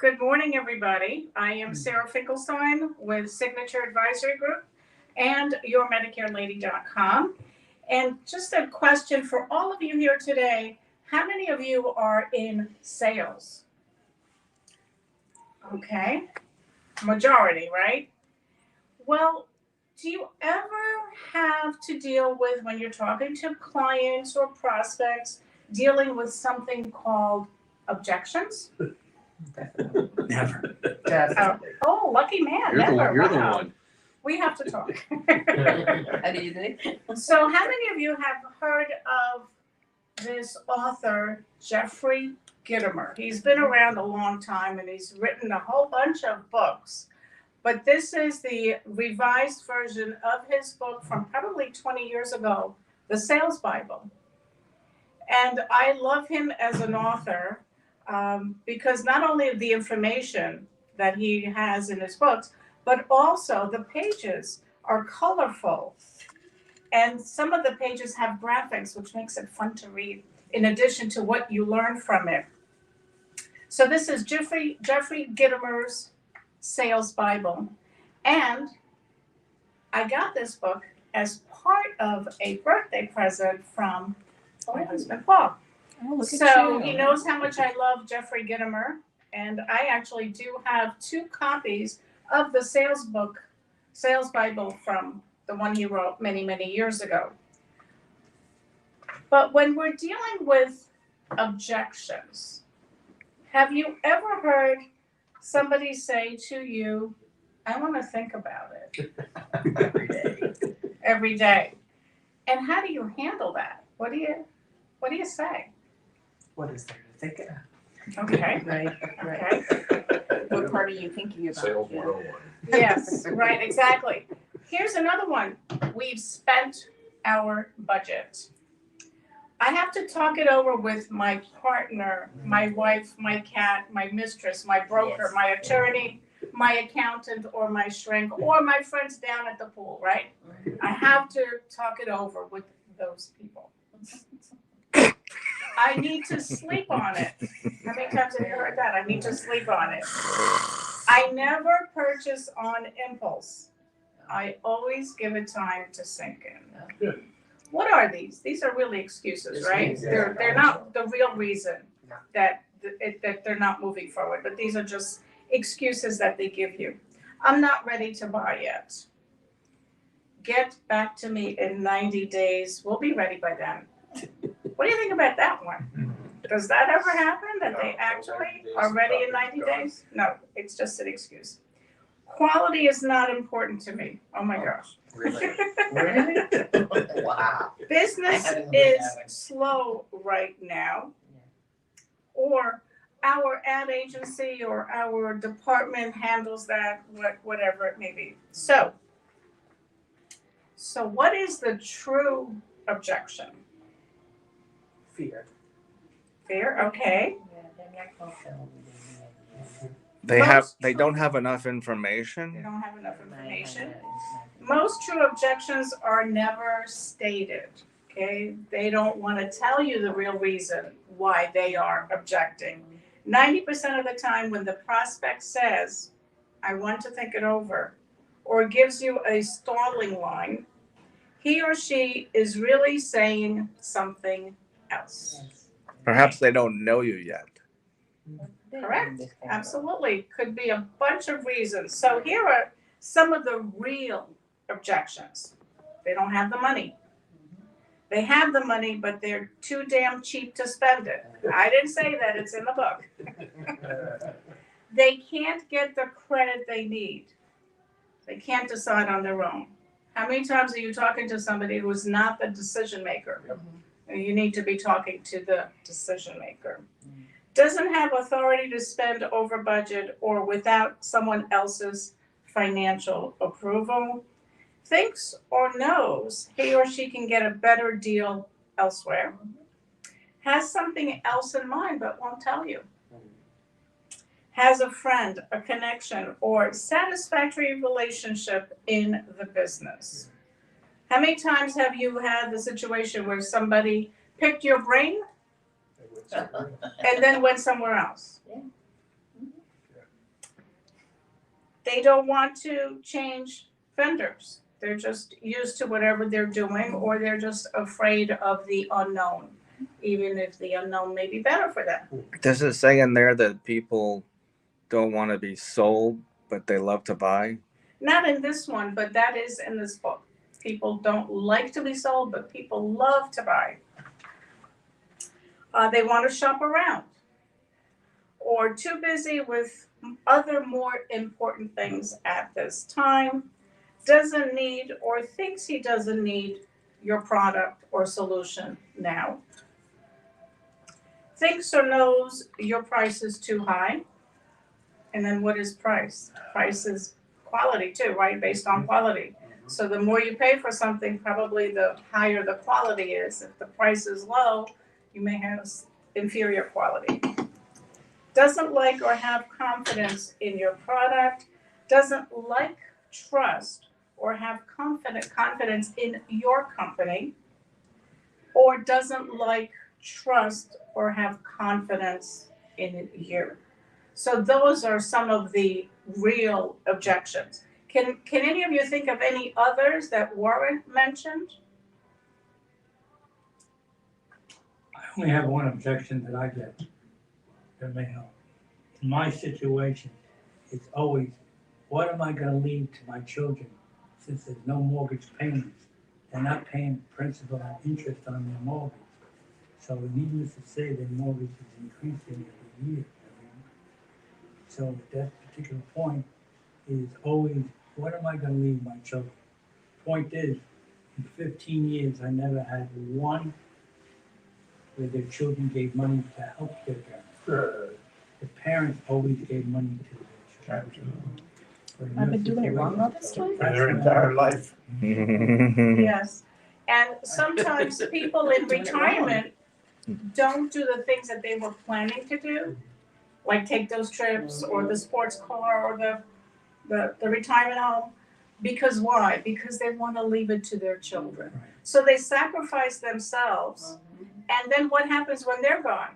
Good morning, everybody. I am Sara Finkelstein with Signature Advisory Group and YourMedicareLady.com. And just a question for all of you here today. How many of you are in sales? Okay, majority, right? Well, do you ever have to deal with, when you're talking to clients or prospects, dealing with something called objections? Never. Oh, lucky man. You're the Wow. one. We have to talk. How do you think? So how many of you have heard of this author, Jeffrey Gitomer? He's been around a long time and he's written a whole bunch of books. But this is the revised version of his book from probably 20 years ago, The Sales Bible. And I love him as an author because not only the information that he has in his books, but also the pages are colorful. And some of the pages have graphics, which makes it fun to read, in addition to what you learn from it. So this is Jeffrey Gitomer's Sales Bible. And I got this book as part of a birthday present from my husband, Paul. Oh, So he knows how much I love Jeffrey Gitomer. And I actually do have 2 copies of the Sales Bible from the one he wrote many, many years ago. But when we're dealing with objections, have you ever heard somebody say to you, I want to think about it? Every day. And how do you handle that? What do you say? What is there to think of? Okay. Right. Okay. What part are you thinking about? Sales Yeah. 101. Yes, right, exactly. Here's another one. We've spent our budget. I have to talk it over with my partner, my wife, my cat, my mistress, my broker, Yes. my attorney, my accountant, or my shrink, or my friends down at the pool, right? I have to talk it over with those people. I need to sleep on it. How many times have you heard that? I need to sleep on it. I never purchase on impulse. I always give it time to sink in. Good. What are these? These are really excuses, right? Excuses. They're not the real reason that they're not moving forward, but these are just excuses that they give you. I'm not ready to buy yet. Get back to me in 90 days. We'll be ready by then. What do you think about that one? Does that ever happen, that they actually are ready in 90 days? No, it's just an excuse. Quality is not important to me. Oh my gosh. Really? Really? Wow. Business I hadn't is heard that. slow right now. Or our ad agency or our department handles that, whatever it may be. So what is the true objection? Fear. Fear, okay. They don't have enough They information. don't have enough information. Most true objections are never stated, okay? They don't want to tell you the real reason why they are objecting. 90% of the time when the prospect says, I want to think it over, or gives you a stalling line, he or she is really saying something else. Perhaps they don't know you yet. Correct. Absolutely. Could be a bunch of reasons. So here are some of the real objections. They don't have the money. They have the money, but they're too damn cheap to spend it. I didn't say that, it's in the book. They can't get the credit they need. They can't decide on their own. How many times are you talking to somebody who's not the decision maker? You need to be talking to the decision maker. Doesn't have authority to spend over budget or without someone else's financial approval. Thinks or knows he or she can get a better deal elsewhere. Has something else in mind but won't tell you. Has a friend, a connection, or satisfactory relationship in the business. How many times have you had the situation where somebody picked your brain and then went somewhere else? They don't want to change vendors. They're just used to whatever they're doing, or they're just afraid of the unknown, even if the unknown may be better for them. Does it say in there that people don't want to be sold, but they love to buy? Not in this one, but that is in this book. People don't like to be sold, but people love to buy. They want to shop around, or too busy with other more important things at this time, doesn't need or thinks he doesn't need your product or solution now, thinks or knows your price is too high. And then what is price? Price is quality too, right? Based on quality. So the more you pay for something, probably the higher the quality is. If the price is low, you may have inferior quality. Doesn't like or have confidence in your product, doesn't like, trust, or have confidence in your company, or doesn't like, trust, or have confidence in you. So those are some of the real objections. Can any of you think of any others that weren't mentioned? I only have one objection that I get that may help. In my situation, it's always, what am I gonna leave to my children since there's no mortgage payments? They're not paying principal and interest on their mortgage. So needless to say, their mortgage is increasing every year. So that particular point is always, what am I gonna leave my children? Point is, in 15 years, I never had one where their children gave money to help their parents. The parents always gave money to their children. I've been doing it wrong all this time? That's Their what I- entire life. Yes. And sometimes people in Doing it wrong. retirement don't do the things that they were planning to do, like take those trips or the sports car or the retirement home. Because why? Because they want to leave it to their children. So they sacrifice themselves. And then what happens when they're gone?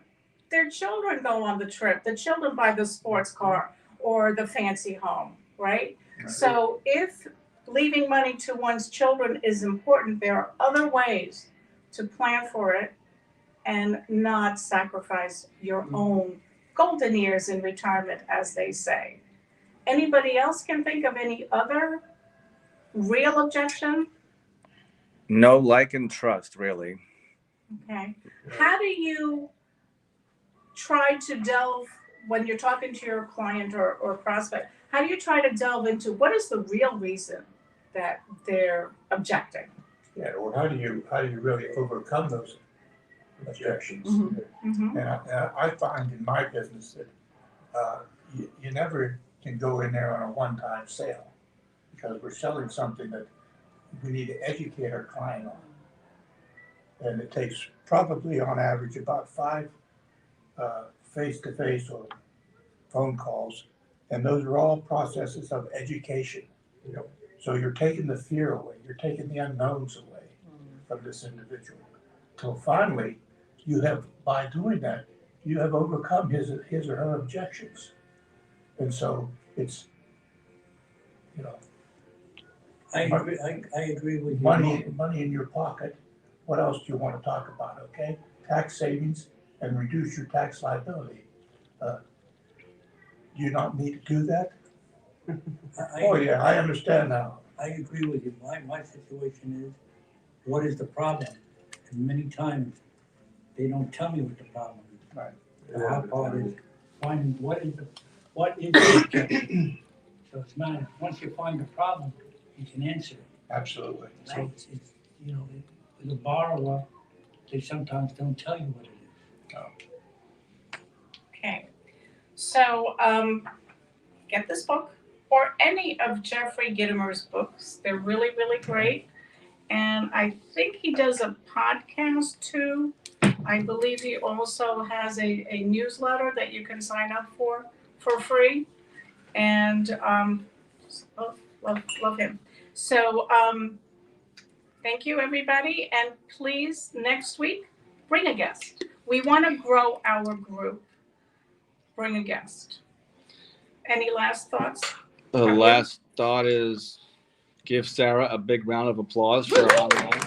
Their children go on the trip. The children buy the sports car or the fancy home, right? So if leaving money to one's children is important, there are other ways to plan for it and not sacrifice your own golden years in retirement, as they say. Anybody else can think of any other real objection? No like and trust, really. Okay. How do you try to delve, when you're talking to your client or prospect, how do you try to delve into what is the real reason that they're objecting? Yeah, or how do you really overcome those objections? Mhm. Mm-hmm. And I find in my business that you never can go in there on a one-time sale, because we're selling something that we need to educate our client on. And it takes probably on average about 5 face-to-face or phone calls, and those are all processes of education. So you're taking the fear away, you're taking the unknowns away from this individual. Till finally, you have, by doing that, you have overcome his or her objections. And so it's, I agree with you. money in your pocket. What else do you want to talk about, okay? Tax savings and reduce your tax liability. Do you not need to do that? Oh, yeah, I understand now. I agree with you. My situation is, what is the problem? And many times, they don't tell me what the problem is. Right. The hard part is finding what is the objection. So it's not, once you find the problem, you can answer it. Absolutely. So it's, with a borrower, they sometimes don't tell you what it is. Okay. So get this book or any of Jeffrey Gitomer's books. They're really, really great. And I think he does a podcast too. I believe he also has a newsletter that you can sign up for free. And love him. So thank you, everybody. And please, next week, bring a guest. We want to grow our group. Bring a guest. Any last thoughts? The last thought is give Sarah a big round of applause for her online.